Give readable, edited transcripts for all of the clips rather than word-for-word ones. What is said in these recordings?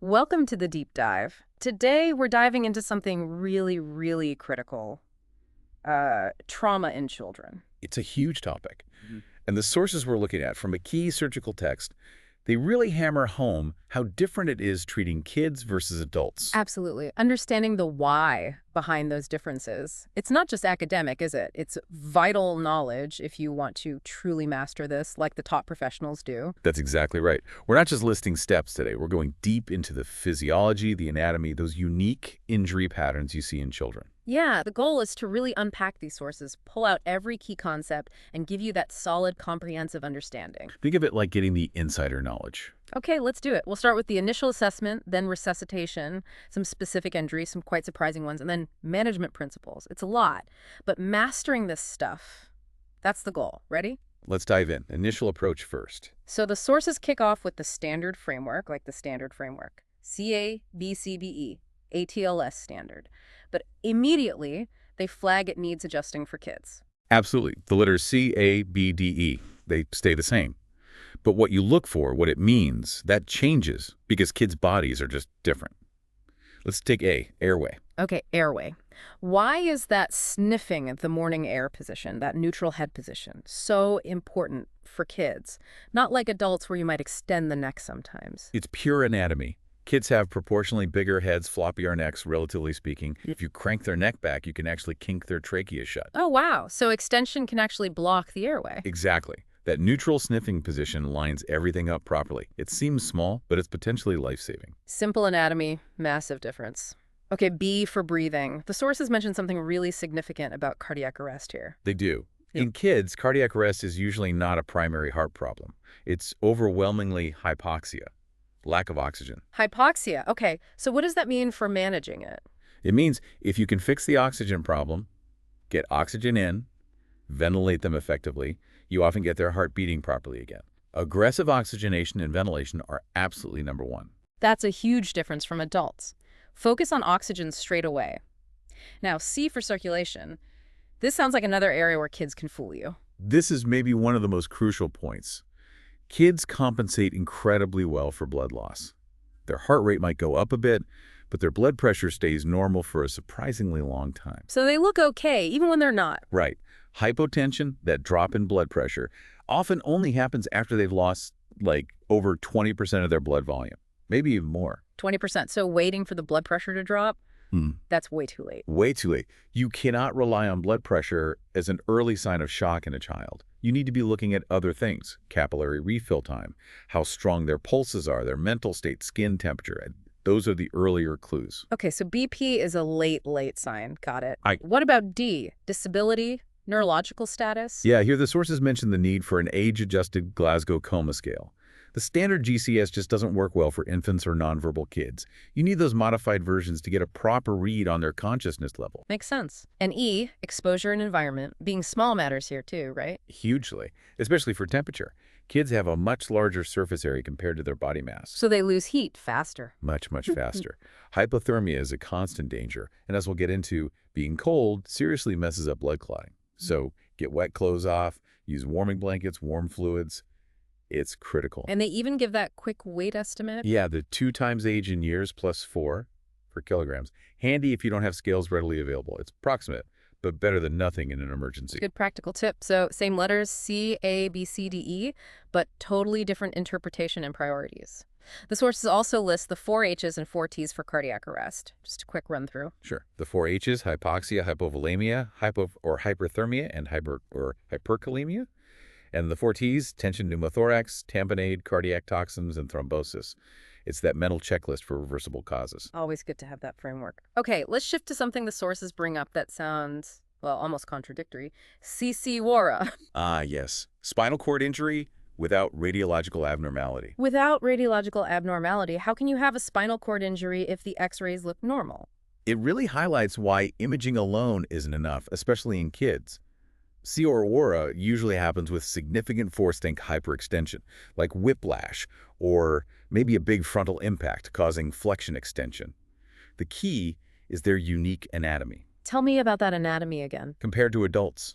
Welcome to the deep dive. Today, we're diving into something really, really critical, trauma in children. It's a huge topic. Mhm. And the sources we're looking at from a key surgical text, they really hammer home how different it is treating kids versus adults. Absolutely. Understanding the why behind those differences. It's not just academic, is it? It's vital knowledge if you want to truly master this, like the top professionals do. That's exactly right. We're not just listing steps today. We're going deep into the physiology, the anatomy, those unique injury patterns you see in children. Yeah, the goal is to really unpack these sources, pull out every key concept, and give you that solid, comprehensive understanding. Think of it like getting the insider knowledge. Okay, let's do it. We'll start with the initial assessment, then resuscitation, some specific injuries, some quite surprising ones, and then management principles. It's a lot, but mastering this stuff, that's the goal. Ready? Let's dive in. Initial approach first. So the sources kick off with the standard framework, like the standard framework, CABCBE, ATLS standard. But immediately, they flag it needs adjusting for kids. Absolutely. The letters C, A, B, D, E, they stay the same. But what you look for, what it means, that changes because kids' bodies are just different. Let's take A, airway. Okay, airway. Why is that sniffing at the morning air position, that neutral head position, so important for kids? Not like adults where you might extend the neck sometimes. It's pure anatomy. Kids have proportionally bigger heads, floppier necks, relatively speaking. If you crank their neck back, you can actually kink their trachea shut. Oh, wow. So extension can actually block the airway. Exactly. That neutral sniffing position lines everything up properly. It seems small, but it's potentially life-saving. Simple anatomy, massive difference. Okay, B for breathing. The sources mention something really significant about cardiac arrest here. They do. Yep. In kids, cardiac arrest is usually not a primary heart problem. It's overwhelmingly hypoxia, lack of oxygen. Hypoxia. Okay, so what does that mean for managing it? It means if you can fix the oxygen problem, get oxygen in, ventilate them effectively, you often get their heart beating properly again. Aggressive oxygenation and ventilation are absolutely number one. That's a huge difference from adults. Focus on oxygen straight away. Now, C for circulation. This sounds like another area where kids can fool you. This is maybe one of the most crucial points. Kids compensate incredibly well for blood loss. Their heart rate might go up a bit, but their blood pressure stays normal for a surprisingly long time. So they look okay, even when they're not. Right. Hypotension, that drop in blood pressure, often only happens after they've lost like over 20% of their blood volume, maybe even more. 20%. So waiting for the blood pressure to drop, that's way too late. Way too late. You cannot rely on blood pressure as an early sign of shock in a child. You need to be looking at other things: capillary refill time, how strong their pulses are, their mental state, skin temperature. Those are the earlier clues. Okay, so BP is a late sign. Got it. What about D? Disability? Neurological status? Yeah, here the sources mention the need for an age-adjusted Glasgow Coma Scale. The standard GCS just doesn't work well for infants or nonverbal kids. You need those modified versions to get a proper read on their consciousness level. Makes sense. And E, exposure and environment. Being small matters here too, right? Hugely, especially for temperature. Kids have a much larger surface area compared to their body mass. So they lose heat faster. Much faster. Hypothermia is a constant danger, and as we'll get into, being cold seriously messes up blood clotting. So get wet clothes off, use warming blankets, warm fluids. It's critical. And they even give that quick weight estimate? Yeah, the 2 times age in years plus 4 for kilograms. Handy if you don't have scales readily available. It's approximate, but better than nothing in an emergency. Good practical tip. So same letters, C, A, B, C, D, E, but totally different interpretation and priorities. The sources also list the 4 H's and 4 T's for cardiac arrest. Just a quick run through. Sure. The 4 H's: hypoxia, hypovolemia, hyperthermia, and hyperkalemia. And the 4 T's: tension, pneumothorax, tamponade, cardiac toxins, and thrombosis. It's that mental checklist for reversible causes. Always good to have that framework. Okay, let's shift to something the sources bring up that sounds, well, almost contradictory. CC-WARA. Ah, yes. Spinal cord injury without radiological abnormality. Without radiological abnormality, how can you have a spinal cord injury if the x-rays look normal? It really highlights why imaging alone isn't enough, especially in kids. CC-WARA usually happens with significant force-think hyperextension, like whiplash, or maybe a big frontal impact causing flexion extension. The key is their unique anatomy. Tell me about that anatomy again. Compared to adults,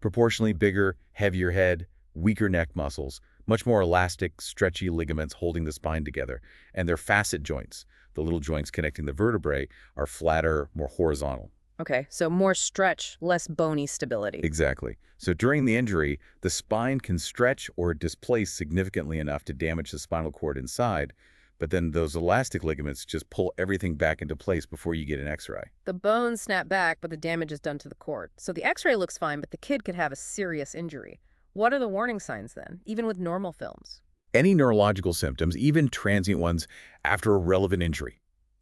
proportionally bigger, heavier head, weaker neck muscles, Much more elastic, stretchy ligaments holding the spine together. And their facet joints, the little joints connecting the vertebrae, are flatter, more horizontal. Okay, so more stretch, less bony stability. Exactly. So during the injury, the spine can stretch or displace significantly enough to damage the spinal cord inside, but then those elastic ligaments just pull everything back into place before you get an X-ray. The bones snap back, but the damage is done to the cord. So the x-ray looks fine, but the kid could have a serious injury. What are the warning signs then, even with normal films? Any neurological symptoms, even transient ones after a relevant injury,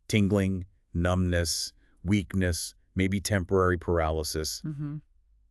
tingling, numbness, weakness, maybe temporary paralysis,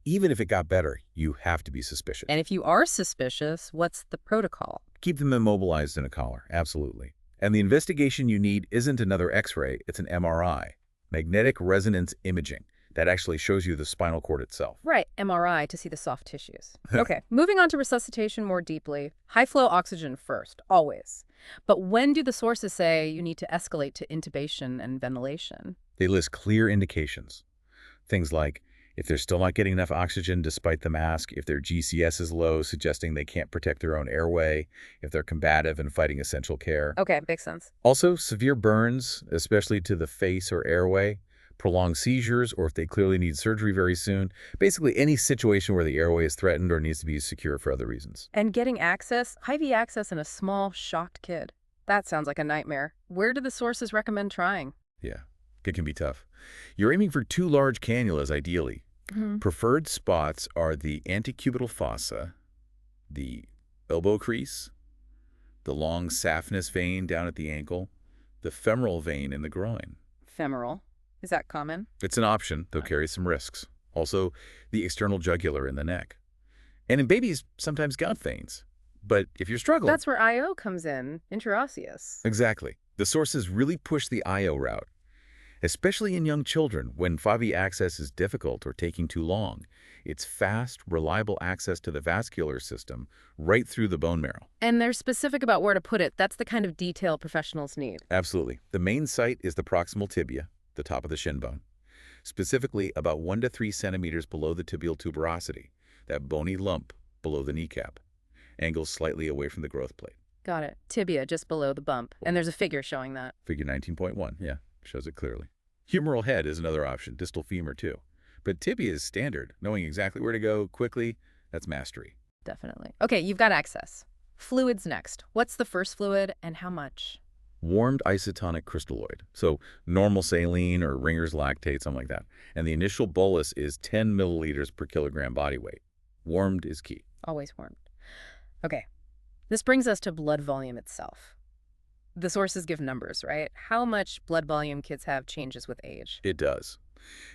even if it got better, you have to be suspicious. And if you are suspicious, what's the protocol? Keep them immobilized in a collar, absolutely. And the investigation you need isn't another X-ray, it's an MRI, magnetic resonance imaging. That actually shows you the spinal cord itself. Right, MRI to see the soft tissues. Okay, moving on to resuscitation more deeply. High flow oxygen first, always. But when do the sources say you need to escalate to intubation and ventilation? They list clear indications. Things like if they're still not getting enough oxygen despite the mask, if their GCS is low, suggesting they can't protect their own airway, if they're combative and fighting essential care. Okay, makes sense. Also, severe burns, especially to the face or airway, prolonged seizures, or if they clearly need surgery very soon. Basically, any situation where the airway is threatened or needs to be secure for other reasons. And getting access, IV access in a small, shocked kid. That sounds like a nightmare. Where do the sources recommend trying? Yeah, it can be tough. You're aiming for 2 large cannulas, ideally. Preferred spots are the antecubital fossa, the elbow crease, the long saphenous vein down at the ankle, the femoral vein in the groin. Femoral. Is that common? It's an option, though carries some risks. Also, the external jugular in the neck. And in babies, sometimes gout veins. But if you're struggling... That's where IO comes in, intraosseous. Exactly. The sources really push the IO route, especially in young children when 5E access is difficult or taking too long. It's fast, reliable access to the vascular system right through the bone marrow. And they're specific about where to put it. That's the kind of detail professionals need. Absolutely. The main site is the proximal tibia, the top of the shin bone, specifically about 1 to 3 centimeters below the tibial tuberosity, that bony lump below the kneecap, angles slightly away from the growth plate. Got it. Tibia just below the bump. And there's a figure showing that. Figure 19.1, yeah, shows it clearly. Humeral head is another option, distal femur too. But tibia is standard. Knowing exactly where to go quickly, that's mastery. Definitely. Okay, you've got access. Fluids next. What's the first fluid and how much? Warmed isotonic crystalloid, so normal saline or Ringer's lactate, something like that. And the initial bolus is 10 milliliters per kilogram body weight. Warmed is key. Always warmed. Okay, this brings us to blood volume itself. The sources give numbers, right? How much blood volume kids have changes with age. It does.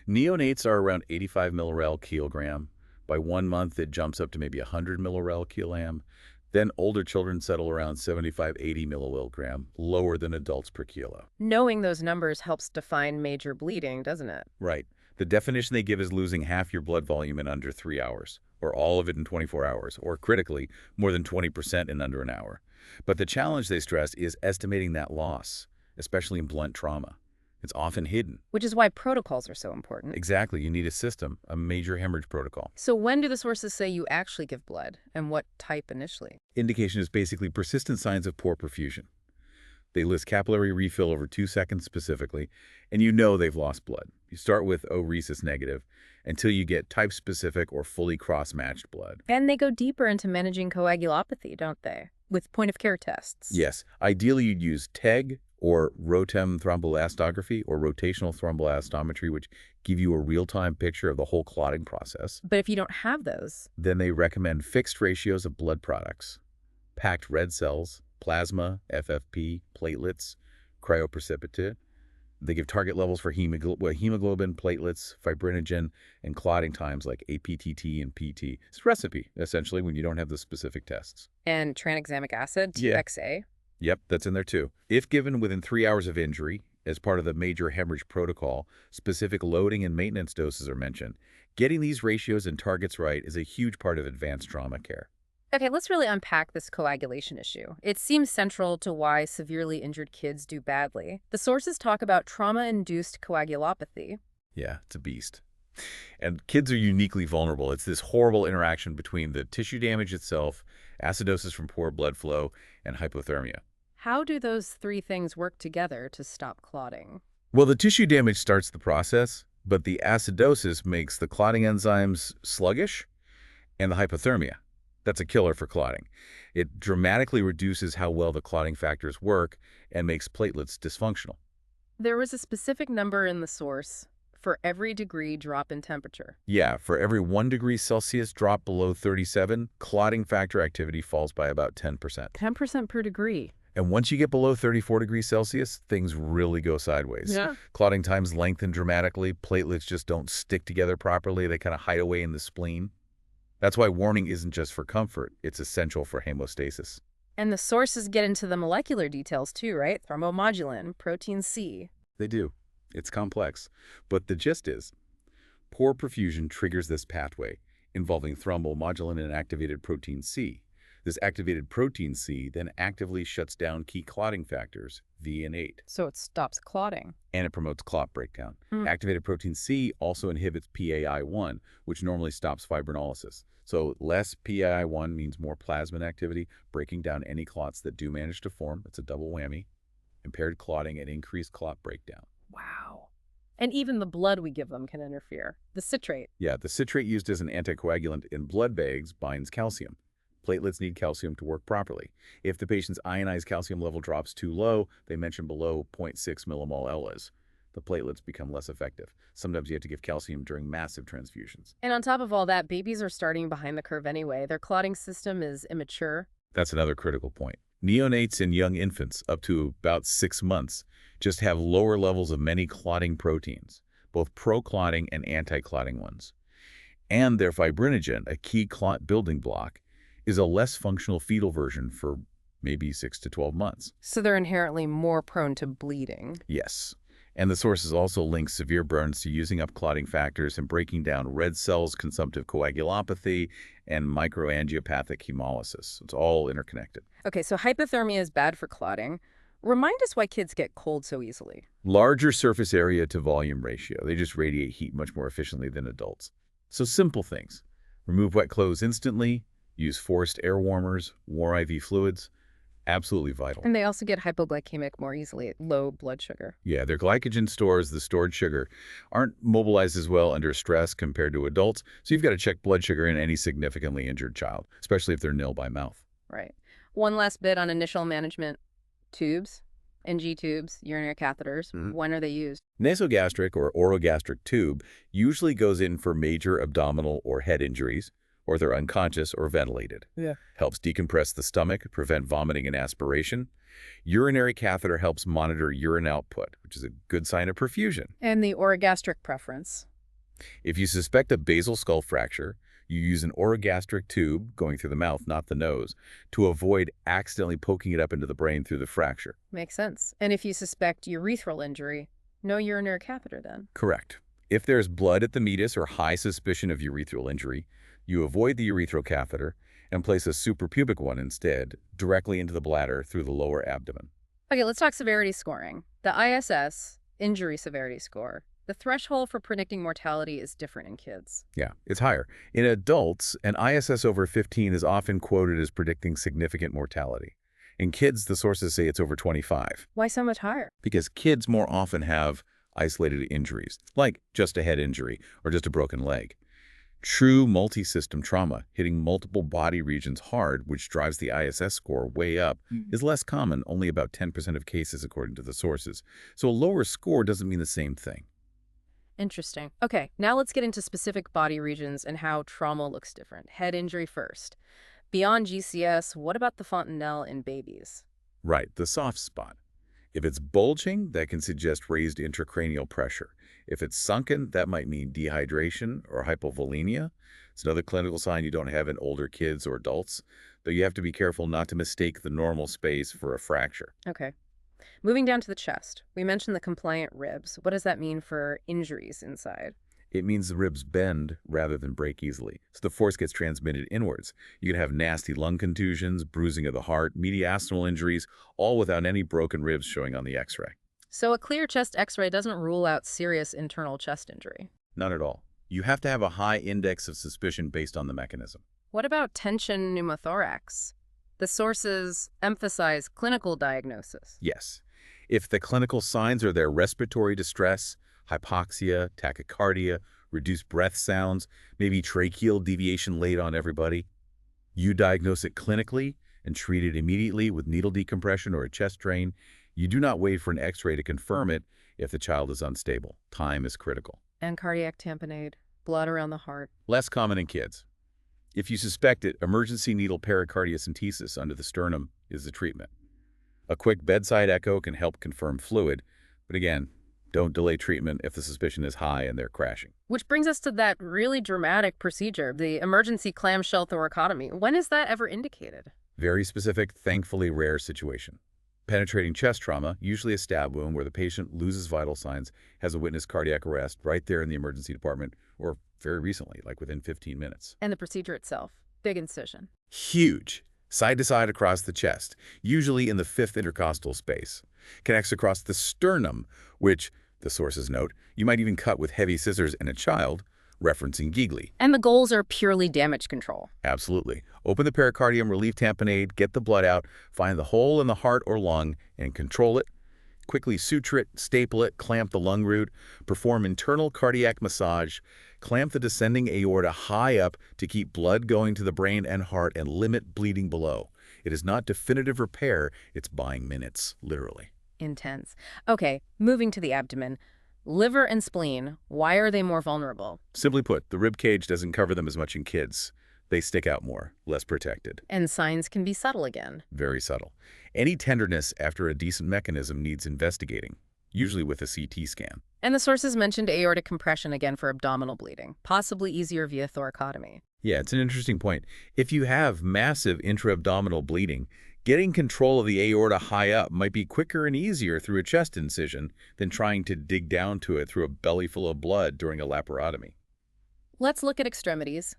Neonates are around 85 millirel kilogram. By 1 month, it jumps up to maybe 100 millirel kilogram. Then older children settle around 75, 80 milligram, lower than adults per kilo. Knowing those numbers helps define major bleeding, doesn't it? Right. The definition they give is losing half your blood volume in under 3 hours, or all of it in 24 hours, or critically, more than 20% in under an hour. But the challenge, they stress, is estimating that loss, especially in blunt trauma. It's often hidden. Which is why protocols are so important. Exactly. You need a system, a major hemorrhage protocol. So when do the sources say you actually give blood, and what type initially? Indication is basically persistent signs of poor perfusion. They list capillary refill over 2 seconds specifically, and you know they've lost blood. You start with O rhesus negative until you get type-specific or fully cross-matched blood. And they go deeper into managing coagulopathy, don't they? With point-of-care tests. Yes. Ideally, you'd use TEG or ROTEM thromboelastography or rotational thromboelastometry, which give you a real-time picture of the whole clotting process. But if you don't have those, then they recommend fixed ratios of blood products, packed red cells, plasma, FFP, platelets, cryoprecipitate. They give target levels for hemoglobin, platelets, fibrinogen, and clotting times like APTT and PT. It's a recipe, essentially, when you don't have the specific tests. and tranexamic acid, Yeah. TXA. Yep, that's in there too. If given within 3 hours of injury, as part of the major hemorrhage protocol, specific loading and maintenance doses are mentioned. Getting these ratios and targets right is a huge part of advanced trauma care. Okay, let's really unpack this coagulation issue. It seems central to why severely injured kids do badly. The sources talk about trauma-induced coagulopathy. Yeah, it's a beast. And kids are uniquely vulnerable. It's this horrible interaction between the tissue damage itself, acidosis from poor blood flow, and hypothermia. How do those three things work together to stop clotting? Well, the tissue damage starts the process, but the acidosis makes the clotting enzymes sluggish, and the hypothermia. That's a killer for clotting. It dramatically reduces how well the clotting factors work and makes platelets dysfunctional. There was a specific number in the source for every degree drop in temperature. Yeah, for every 1 degree Celsius drop below 37, clotting factor activity falls by about 10%. 10% per degree. And once you get below 34 degrees Celsius, things really go sideways. Yeah. Clotting times lengthen dramatically. Platelets just don't stick together properly. They kind of hide away in the spleen. That's why warning isn't just for comfort. It's essential for hemostasis. And the sources get into the molecular details too, right? Thrombomodulin, protein C. They do. It's complex. But the gist is, poor perfusion triggers this pathway, involving thrombomodulin and activated protein C. This activated protein C then actively shuts down key clotting factors, V and 8. So it stops clotting. And it promotes clot breakdown. Hmm. Activated protein C also inhibits PAI-1, which normally stops fibrinolysis. So less PAI-1 means more plasmin activity, breaking down any clots that do manage to form. It's a double whammy. Impaired clotting and increased clot breakdown. Wow. And even the blood we give them can interfere. The citrate. Yeah, the citrate used as an anticoagulant in blood bags binds calcium. Platelets need calcium to work properly. If the patient's ionized calcium level drops too low, they mention below 0.6 millimole LS, the platelets become less effective. Sometimes you have to give calcium during massive transfusions. And on top of all that, babies are starting behind the curve anyway. Their clotting system is immature. That's another critical point. Neonates and young infants, up to about 6 months, just have lower levels of many clotting proteins, both pro-clotting and anti-clotting ones. And their fibrinogen, a key clot building block, is a less functional fetal version for maybe 6 to 12 months. So they're inherently more prone to bleeding. Yes. And the sources also link severe burns to using up clotting factors and breaking down red cells, consumptive coagulopathy, and microangiopathic hemolysis. It's all interconnected. Okay, so hypothermia is bad for clotting. Remind us why kids get cold so easily. Larger surface area to volume ratio. They just radiate heat much more efficiently than adults. So simple things. Remove wet clothes instantly. Use forced air warmers, war IV fluids. Absolutely vital. And they also get hypoglycemic more easily at low blood sugar. Yeah, their glycogen stores, the stored sugar, aren't mobilized as well under stress compared to adults, so you've got to check blood sugar in any significantly injured child, especially if they're nil by mouth. Right. One last bit on initial management. Tubes, NG tubes, urinary catheters. When are they used? Nasogastric or orogastric tube usually goes in for major abdominal or head injuries, or they're unconscious or ventilated. Yeah. Helps decompress the stomach, prevent vomiting and aspiration. Urinary catheter helps monitor urine output, which is a good sign of perfusion. And the orogastric preference. If you suspect a basal skull fracture, you use an orogastric tube, going through the mouth, not the nose, to avoid accidentally poking it up into the brain through the fracture. Makes sense. And if you suspect urethral injury, no urinary catheter then. Correct. If there's blood at the meatus or high suspicion of urethral injury, you avoid the urethral catheter and place a suprapubic one instead, directly into the bladder through the lower abdomen. Okay, let's talk severity scoring. The ISS, injury severity score. The threshold for predicting mortality is different in kids. Yeah, it's higher. In adults, an ISS over 15 is often quoted as predicting significant mortality. In kids, the sources say it's over 25. Why so much higher? Because kids more often have isolated injuries, like just a head injury or just a broken leg. True multi-system trauma, hitting multiple body regions hard, which drives the ISS score way up, is less common, only about 10% of cases according to the sources. So a lower score doesn't mean the same thing. Interesting. Okay, now let's get into specific body regions and how trauma looks different. Head injury first. Beyond GCS, what about the fontanelle in babies? Right, the soft spot. If it's bulging, that can suggest raised intracranial pressure. If it's sunken, that might mean dehydration or hypovolemia. It's another clinical sign you don't have in older kids or adults, though you have to be careful not to mistake the normal space for a fracture. Okay. Moving down to the chest, we mentioned the compliant ribs. What does that mean for injuries inside? It means the ribs bend rather than break easily, so the force gets transmitted inwards. You can have nasty lung contusions, bruising of the heart, mediastinal injuries, all without any broken ribs showing on the x-ray. So a clear chest x-ray doesn't rule out serious internal chest injury. None at all. You have to have a high index of suspicion based on the mechanism. What about tension pneumothorax? The sources emphasize clinical diagnosis. Yes. If the clinical signs are there, respiratory distress, hypoxia, tachycardia, reduced breath sounds, maybe tracheal deviation late on everybody, you diagnose it clinically and treat it immediately with needle decompression or a chest drain. You do not wait for an x-ray to confirm it if the child is unstable. Time is critical. And cardiac tamponade, blood around the heart. Less common in kids. If you suspect it, emergency needle pericardiocentesis under the sternum is the treatment. A quick bedside echo can help confirm fluid, but again, don't delay treatment if the suspicion is high and they're crashing. Which brings us to that really dramatic procedure, the emergency clamshell thoracotomy. When is that ever indicated? Very specific, thankfully rare situation. Penetrating chest trauma, usually a stab wound where the patient loses vital signs, has a witnessed cardiac arrest right there in the emergency department, or very recently, like within 15 minutes. And the procedure itself, big incision. Huge. Side to side across the chest, usually in the fifth intercostal space. Connects across the sternum, which, the sources note, you might even cut with heavy scissors in a child, referencing Giegli. And the goals are purely damage control. Absolutely. Open the pericardium, relieve tamponade, get the blood out, find the hole in the heart or lung, and control it. Quickly suture it, staple it, clamp the lung root, perform internal cardiac massage, clamp the descending aorta high up to keep blood going to the brain and heart and limit bleeding below. It is not definitive repair, it's buying minutes, literally. Intense. Okay, moving to the abdomen. Liver and spleen, why are they more vulnerable? Simply put, the rib cage doesn't cover them as much in kids. They stick out more, less protected. And signs can be subtle again. Very subtle. Any tenderness after a decent mechanism needs investigating, usually with a CT scan. And the sources mentioned aortic compression again for abdominal bleeding, possibly easier via thoracotomy. Yeah, it's an interesting point. If you have massive intra-abdominal bleeding, getting control of the aorta high up might be quicker and easier through a chest incision than trying to dig down to it through a belly full of blood during a laparotomy. Let's look at extremities.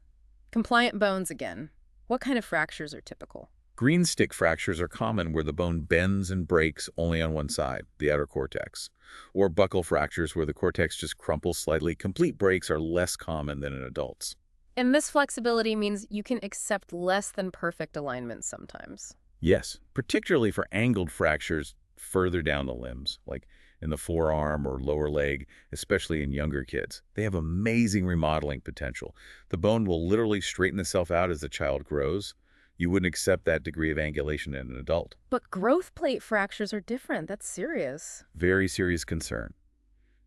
Compliant bones again. What kind of fractures are typical? Green stick fractures are common where the bone bends and breaks only on one side, the outer cortex. Or buccal fractures where the cortex just crumples slightly. Complete breaks are less common than in adults. And this flexibility means you can accept less than perfect alignment sometimes. Yes, particularly for angled fractures further down the limbs, like in the forearm or lower leg, especially in younger kids. They have amazing remodeling potential. The bone will literally straighten itself out as the child grows. You wouldn't accept that degree of angulation in an adult. But growth plate fractures are different. That's serious. Very serious concern.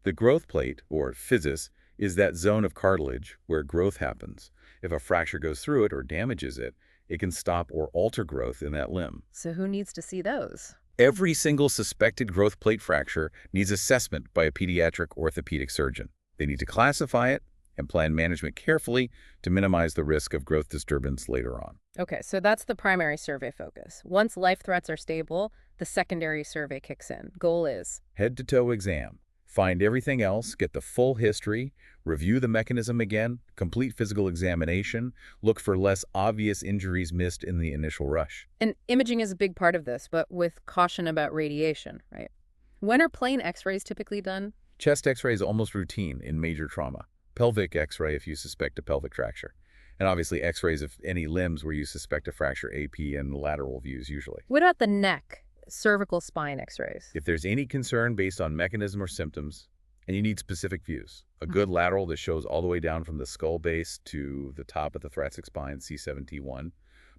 The growth plate, or physis, is that zone of cartilage where growth happens. If a fracture goes through it or damages it, it can stop or alter growth in that limb. So who needs to see those? Every single suspected growth plate fracture needs assessment by a pediatric orthopedic surgeon. They need to classify it and plan management carefully to minimize the risk of growth disturbance later on. Okay, so that's the primary survey focus. Once life threats are stable, the secondary survey kicks in. Goal is Head-to-toe exam. Find everything else, get the full history, review the mechanism again, complete physical examination, look for less obvious injuries missed in the initial rush. And imaging is a big part of this, but with caution about radiation, right? When are plain x-rays typically done? Chest x-ray is almost routine in major trauma. Pelvic x-ray if you suspect a pelvic fracture. And obviously x-rays of any limbs where you suspect a fracture, AP and lateral views usually. What about the neck? Cervical spine x-rays? If there's any concern based on mechanism or symptoms, and you need specific views, a good lateral that shows all the way down from the skull base to the top of the thoracic spine, C7T1,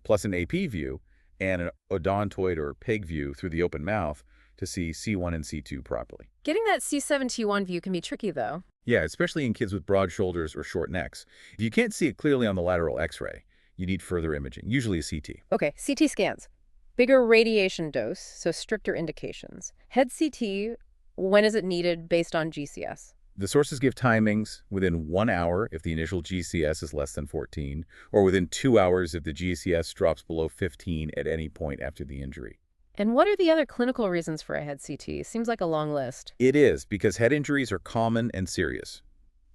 plus an AP view, and an odontoid or peg view through the open mouth to see C1 and C2 properly. Getting that C7T1 view can be tricky, though. Yeah, especially in kids with broad shoulders or short necks. If you can't see it clearly on the lateral x-ray, you need further imaging, usually a CT. Okay, CT scans. Bigger radiation dose, so stricter indications. Head CT, when is it needed based on GCS? The sources give timings within 1 hour if the initial GCS is less than 14, or within 2 hours if the GCS drops below 15 at any point after the injury. And what are the other clinical reasons for a head CT? Seems like a long list. It is, because head injuries are common and serious.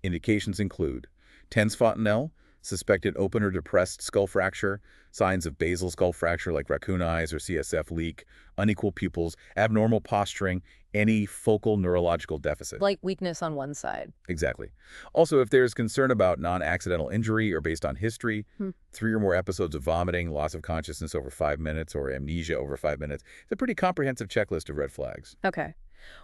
Indications include TENS fontanelle, suspected open or depressed skull fracture, signs of basal skull fracture like raccoon eyes or CSF leak, unequal pupils, abnormal posturing, any focal neurological deficit. Like weakness on one side. Exactly. Also, if there's concern about non-accidental injury or based on history, Hmm. 3 or more episodes of vomiting, loss of consciousness over 5 minutes, or amnesia over 5 minutes, it's a pretty comprehensive checklist of red flags. Okay.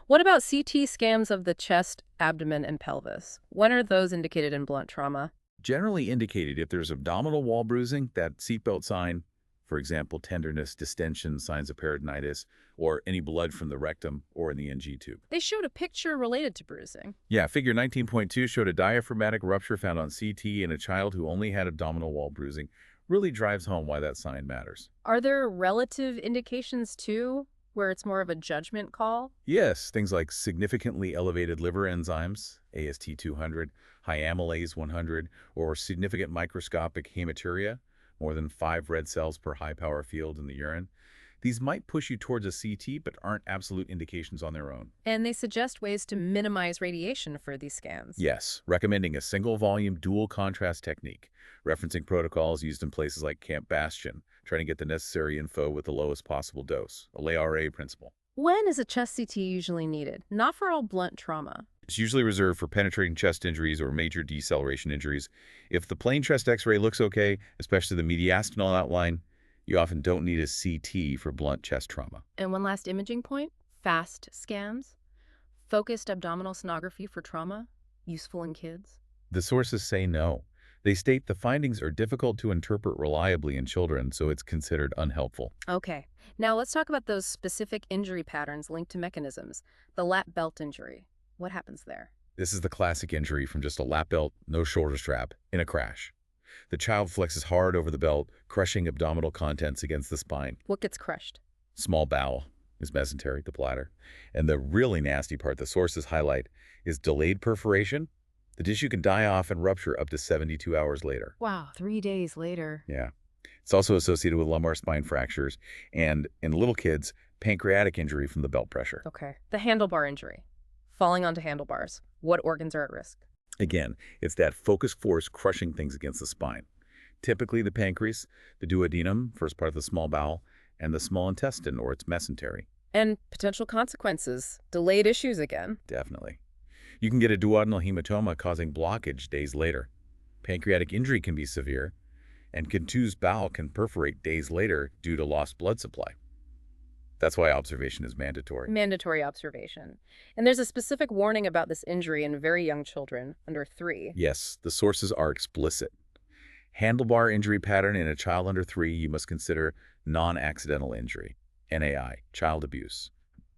What about CT scans of the chest, abdomen, and pelvis? When are those indicated in blunt trauma? Generally indicated if there's abdominal wall bruising, that seatbelt sign, for example, tenderness, distension, signs of peritonitis, or any blood from the rectum or in the NG tube. They showed a picture related to bruising. Yeah, figure 19.2 showed a diaphragmatic rupture found on CT in a child who only had abdominal wall bruising. Really drives home why that sign matters. Are there relative indications too, where it's more of a judgment call? Yes, things like significantly elevated liver enzymes, AST 200, high amylase 100, or significant microscopic hematuria, more than 5 red cells per high power field in the urine. These might push you towards a CT, but aren't absolute indications on their own. And they suggest ways to minimize radiation for these scans. Yes, recommending a single volume dual contrast technique, referencing protocols used in places like Camp Bastion, trying to get the necessary info with the lowest possible dose, a LARA principle. When is a chest CT usually needed? Not for all blunt trauma. It's usually reserved for penetrating chest injuries or major deceleration injuries. If the plain chest x-ray looks okay, especially the mediastinal outline, you often don't need a CT for blunt chest trauma. And one last imaging point, FAST scans. Focused abdominal sonography for trauma, useful in kids. The sources say no. They state the findings are difficult to interpret reliably in children, so it's considered unhelpful. Okay, now let's talk about those specific injury patterns linked to mechanisms. The lap belt injury. What happens there? This is the classic injury from just a lap belt, no shoulder strap, in a crash. The child flexes hard over the belt, crushing abdominal contents against the spine. What gets crushed? Small bowel is mesenteric, the bladder. And the really nasty part the sources highlight is delayed perforation. The tissue can die off and rupture up to 72 hours later. Wow, 3 days later. Yeah. It's also associated with lumbar spine fractures and, in little kids, pancreatic injury from the belt pressure. Okay. The handlebar injury. Falling onto handlebars. What organs are at risk? Again, it's that focused force crushing things against the spine. Typically the pancreas, the duodenum, first part of the small bowel, and the small intestine or its mesentery. And potential consequences. Delayed issues again. Definitely. You can get a duodenal hematoma causing blockage days later. Pancreatic injury can be severe, and contused bowel can perforate days later due to lost blood supply. That's why observation is mandatory. Mandatory observation. And there's a specific warning about this injury in very young children, under 3. Yes, the sources are explicit. Handlebar injury pattern in a child under 3, you must consider non-accidental injury, NAI, child abuse.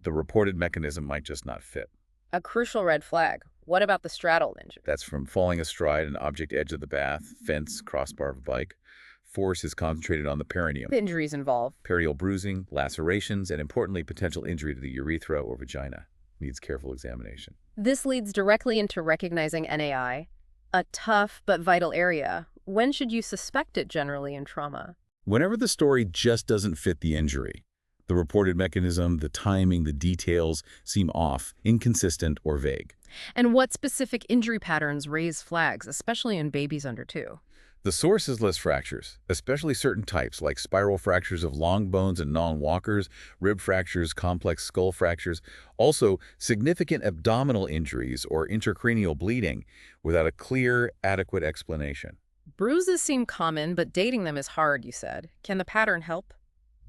The reported mechanism might just not fit. A crucial red flag. What about the straddle injury? That's from falling astride an object edge of the bath, fence, crossbar of a bike. Force is concentrated on the perineum. Injuries involve Perineal bruising, lacerations, and importantly, potential injury to the urethra or vagina. Needs careful examination. This leads directly into recognizing NAI, a tough but vital area. When should you suspect it generally in trauma? Whenever the story just doesn't fit the injury, the reported mechanism, the timing, the details seem off, inconsistent, or vague. And what specific injury patterns raise flags, especially in babies under 2? The sources list fractures, especially certain types like spiral fractures of long bones and non-walkers, rib fractures, complex skull fractures, also significant abdominal injuries or intracranial bleeding without a clear, adequate explanation. Bruises seem common, but dating them is hard, you said. Can the pattern help?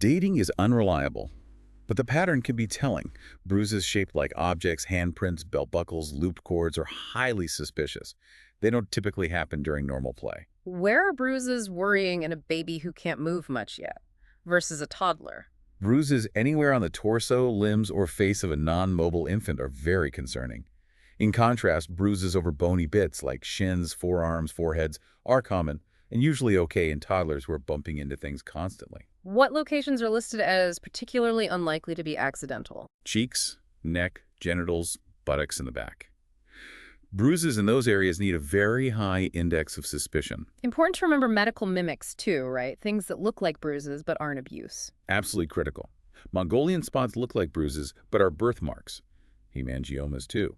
Dating is unreliable, but the pattern can be telling. Bruises shaped like objects, handprints, belt buckles, looped cords are highly suspicious. They don't typically happen during normal play. Where are bruises worrying in a baby who can't move much yet versus a toddler? Bruises anywhere on the torso, limbs, or face of a non-mobile infant are very concerning. In contrast, bruises over bony bits like shins, forearms, foreheads are common and usually okay in toddlers who are bumping into things constantly. What locations are listed as particularly unlikely to be accidental? Cheeks, neck, genitals, buttocks, and the back. Bruises in those areas need a very high index of suspicion. Important to remember medical mimics too, right? Things that look like bruises but aren't abuse. Absolutely critical. Mongolian spots look like bruises but are birthmarks. Hemangiomas too.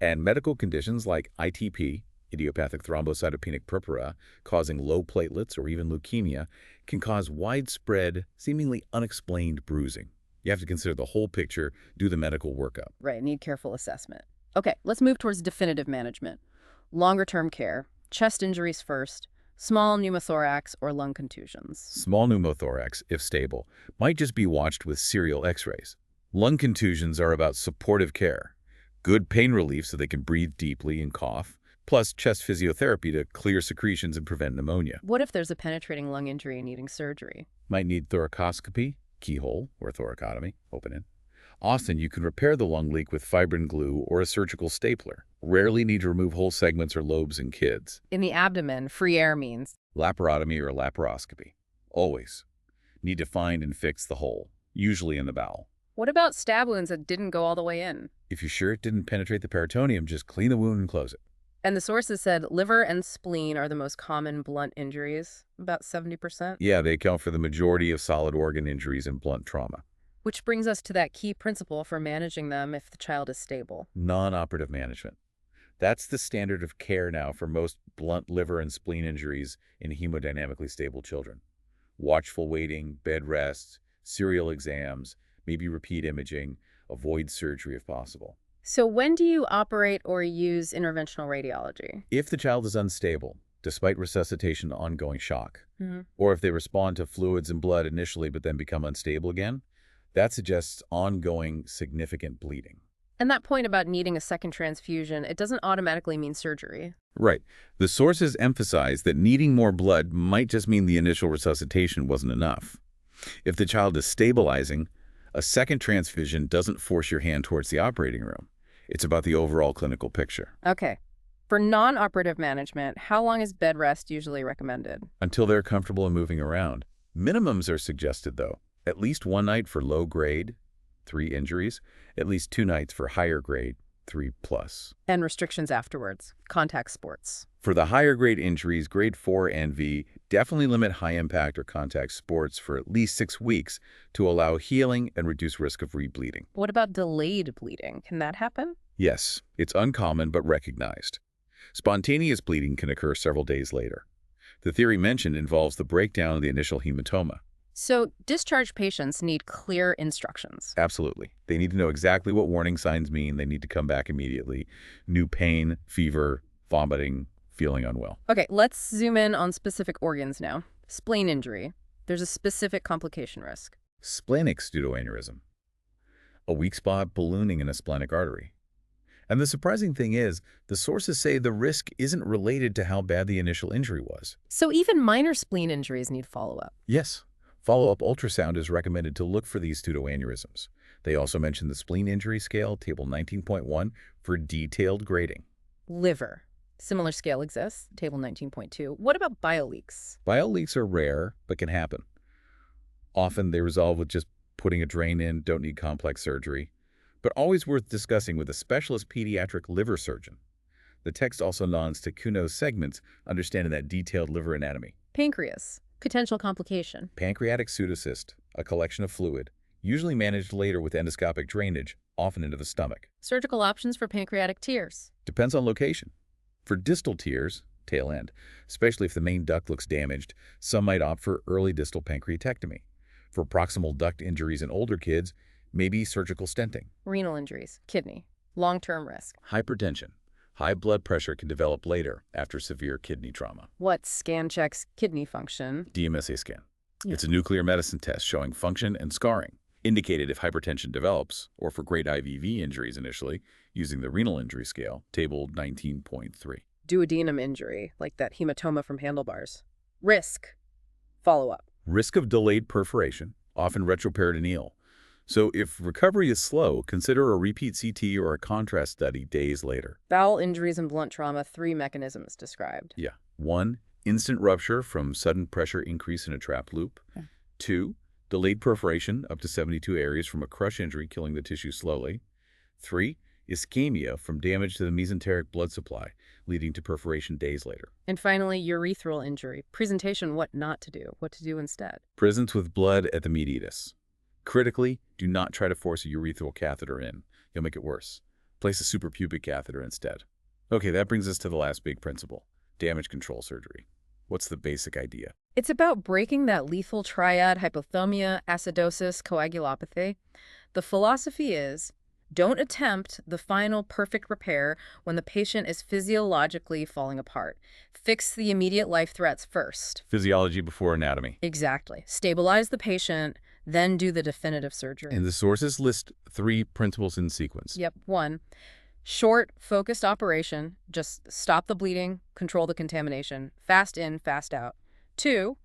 And medical conditions like ITP, Idiopathic thrombocytopenic purpura, causing low platelets or even leukemia, can cause widespread, seemingly unexplained bruising. You have to consider the whole picture, do the medical workup. Right, need careful assessment. Okay, let's move towards definitive management. Longer-term care, chest injuries first, small pneumothorax or lung contusions. Small pneumothorax, if stable, might just be watched with serial x-rays. Lung contusions are about supportive care, good pain relief so they can breathe deeply and cough, plus chest physiotherapy to clear secretions and prevent pneumonia. What if there's a penetrating lung injury needing surgery? Might need thoracoscopy, keyhole, or thoracotomy, open in. Often, you can repair the lung leak with fibrin glue or a surgical stapler. Rarely need to remove whole segments or lobes in kids. In the abdomen, free air means Laparotomy or laparoscopy. Always. Need to find and fix the hole, usually in the bowel. what about stab wounds that didn't go all the way in? If you're sure it didn't penetrate the peritoneum, just clean the wound and close it. And the sources said liver and spleen are the most common blunt injuries, about 70%. Yeah, they account for the majority of solid organ injuries and blunt trauma. Which brings us to that key principle for managing them if the child is stable. Non-operative management. That's the standard of care now for most blunt liver and spleen injuries in hemodynamically stable children. Watchful waiting, bed rest, serial exams, maybe repeat imaging, avoid surgery if possible. So when do you operate or use interventional radiology? If the child is unstable, despite resuscitation ongoing shock, Mhm. or if they respond to fluids and blood initially but then become unstable again, that suggests ongoing significant bleeding. And that point about needing a second transfusion, it doesn't automatically mean surgery. Right. The sources emphasize that needing more blood might just mean the initial resuscitation wasn't enough. If the child is stabilizing, a second transfusion doesn't force your hand towards the operating room. It's about the overall clinical picture. Okay. For non-operative management, how long is bed rest usually recommended? Until they're comfortable and moving around. Minimums are suggested, though. At least 1 night for low grade, 3 injuries. At least 2 nights for higher grade, 3+. And restrictions afterwards. Contact sports. For the higher grade injuries, grade 4 and V, definitely limit high impact or contact sports for at least 6 weeks to allow healing and reduce risk of rebleeding. What about delayed bleeding? Can that happen? Yes, it's uncommon but recognized. Spontaneous bleeding can occur several days later. The theory mentioned involves the breakdown of the initial hematoma. So discharged patients need clear instructions. Absolutely. They need to know exactly what warning signs mean. They need to come back immediately. New pain, fever, vomiting, feeling unwell. Okay, let's zoom in on specific organs now. Spleen injury. There's a specific complication risk. Splenic pseudoaneurysm. A weak spot ballooning in a splenic artery. And the surprising thing is, the sources say the risk isn't related to how bad the initial injury was. So even minor spleen injuries need follow-up. Yes. Follow-up ultrasound is recommended to look for these pseudoaneurysms. They also mention the spleen injury scale, table 19.1, for detailed grading. Liver. Similar scale exists, table 19.2. What about bioleaks? Bioleaks are rare, but can happen. Often they resolve with just putting a drain in, don't need complex surgery, but always worth discussing with a specialist pediatric liver surgeon. The text also nods to Kuno's segments, understanding that detailed liver anatomy. Pancreas. Potential complication. Pancreatic pseudocyst, a collection of fluid, usually managed later with endoscopic drainage, often into the stomach. Surgical options for pancreatic tears. Depends on location. For distal tears, tail end, especially if the main duct looks damaged, some might opt for early distal pancreatectomy. For proximal duct injuries in older kids, maybe surgical stenting. Renal injuries. Kidney. Long-term risk. Hypertension. High blood pressure can develop later after severe kidney trauma. What scan checks kidney function? DMSA scan. Yeah. It's a nuclear medicine test showing function and scarring, indicated if hypertension develops, or for grade IVV injuries initially, using the renal injury scale, table 19.3. Duodenum injury, like that hematoma from handlebars. Risk. Follow-up. Risk of delayed perforation, often retroperitoneal. So if recovery is slow, consider a repeat CT or a contrast study days later. Bowel injuries and blunt trauma, 3 mechanisms described. Yeah. 1, instant rupture from sudden pressure increase in a trapped loop. Yeah. 2, delayed perforation up to 72 areas from a crush injury killing the tissue slowly. 3, ischemia from damage to the mesenteric blood supply, leading to perforation days later. And finally, urethral injury. Presentation, what not to do, what to do instead. Presence with blood at the meatus. Critically, do not try to force a urethral catheter in. You'll make it worse. Place a suprapubic catheter instead. Okay, that brings us to the last big principle, damage control surgery. What's the basic idea? It's about breaking that lethal triad: hypothermia, acidosis, coagulopathy. The philosophy is, don't attempt the final perfect repair when the patient is physiologically falling apart. Fix the immediate life threats first. Physiology before anatomy. Exactly. Stabilize the patient, then do the definitive surgery. And the sources list three principles in sequence. Yep. 1, short, focused operation. Just stop the bleeding, control the contamination. Fast in, fast out. 2,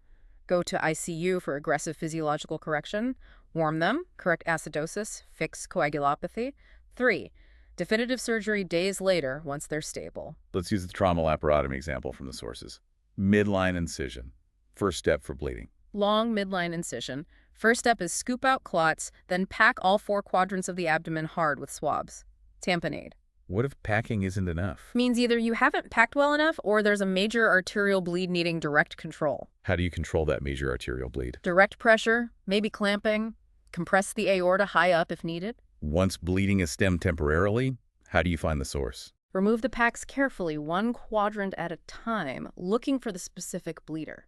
go to ICU for aggressive physiological correction. Warm them, correct acidosis, fix coagulopathy. 3, definitive surgery days later once they're stable. Let's use the trauma laparotomy example from the sources. Midline incision. First step for bleeding. Long midline incision. First step is scoop out clots, then pack all 4 quadrants of the abdomen hard with swabs. Tamponade. What if packing isn't enough? Means either you haven't packed well enough or there's a major arterial bleed needing direct control. How do you control that major arterial bleed? Direct pressure, maybe clamping, compress the aorta high up if needed. Once bleeding is stemmed temporarily, how do you find the source? Remove the packs carefully, 1 quadrant at a time, looking for the specific bleeder.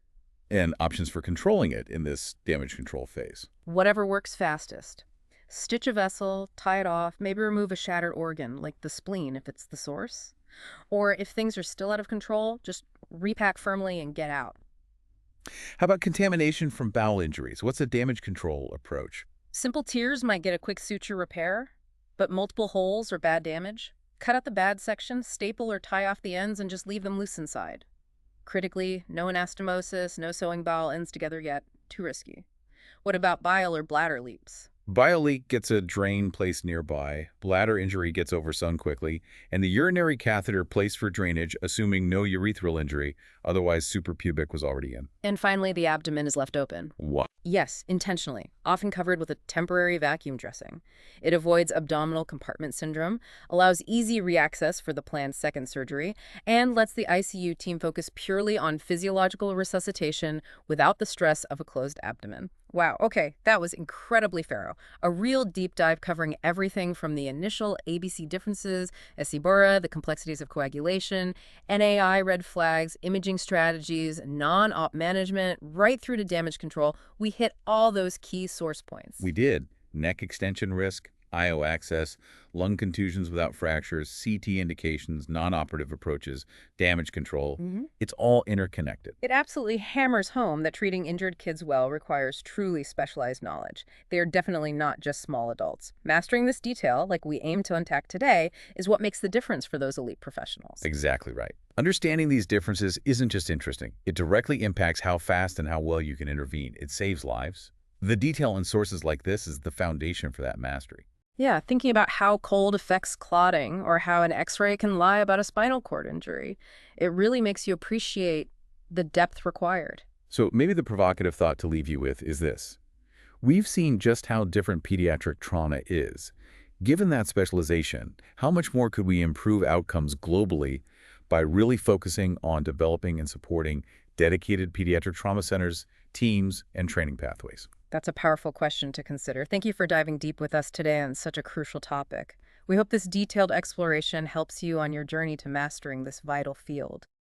And options for controlling it in this damage control phase. Whatever works fastest. Stitch a vessel, tie it off, maybe remove a shattered organ, like the spleen if it's the source. Or if things are still out of control, just repack firmly and get out. How about contamination from bowel injuries? What's a damage control approach? Simple tears might get a quick suture repair, but multiple holes or bad damage? Cut out the bad section, staple or tie off the ends, and just leave them loose inside. Critically, no anastomosis, no sewing bowel ends together yet. Too risky. What about bile or bladder leaks? Bile leak gets a drain placed nearby, bladder injury gets oversun quickly, and the urinary catheter placed for drainage, assuming no urethral injury, otherwise suprapubic was already in. And finally, the abdomen is left open. What? Yes, intentionally, often covered with a temporary vacuum dressing. It avoids abdominal compartment syndrome, allows easy reaccess for the planned second surgery, and lets the ICU team focus purely on physiological resuscitation without the stress of a closed abdomen. Wow, okay, that was incredibly thorough. A real deep dive covering everything from the initial ABC differences, Esibora, the complexities of coagulation, NAI red flags, imaging strategies, non-op management, right through to damage control. We hit all those key source points. We did. Neck extension risk, IO access, lung contusions without fractures, CT indications, non-operative approaches, damage control. It's all interconnected. It absolutely hammers home that treating injured kids well requires truly specialized knowledge. They are definitely not just small adults. Mastering this detail, like we aim to unpack today, is what makes the difference for those elite professionals. Exactly right. Understanding these differences isn't just interesting. It directly impacts how fast and how well you can intervene. It saves lives. The detail in sources like this is the foundation for that mastery. Yeah, thinking about how cold affects clotting or how an x-ray can lie about a spinal cord injury, it really makes you appreciate the depth required. So maybe the provocative thought to leave you with is this. We've seen just how different pediatric trauma is. Given that specialization, how much more could we improve outcomes globally by really focusing on developing and supporting dedicated pediatric trauma centers, teams, and training pathways? That's a powerful question to consider. Thank you for diving deep with us today on such a crucial topic. We hope this detailed exploration helps you on your journey to mastering this vital field.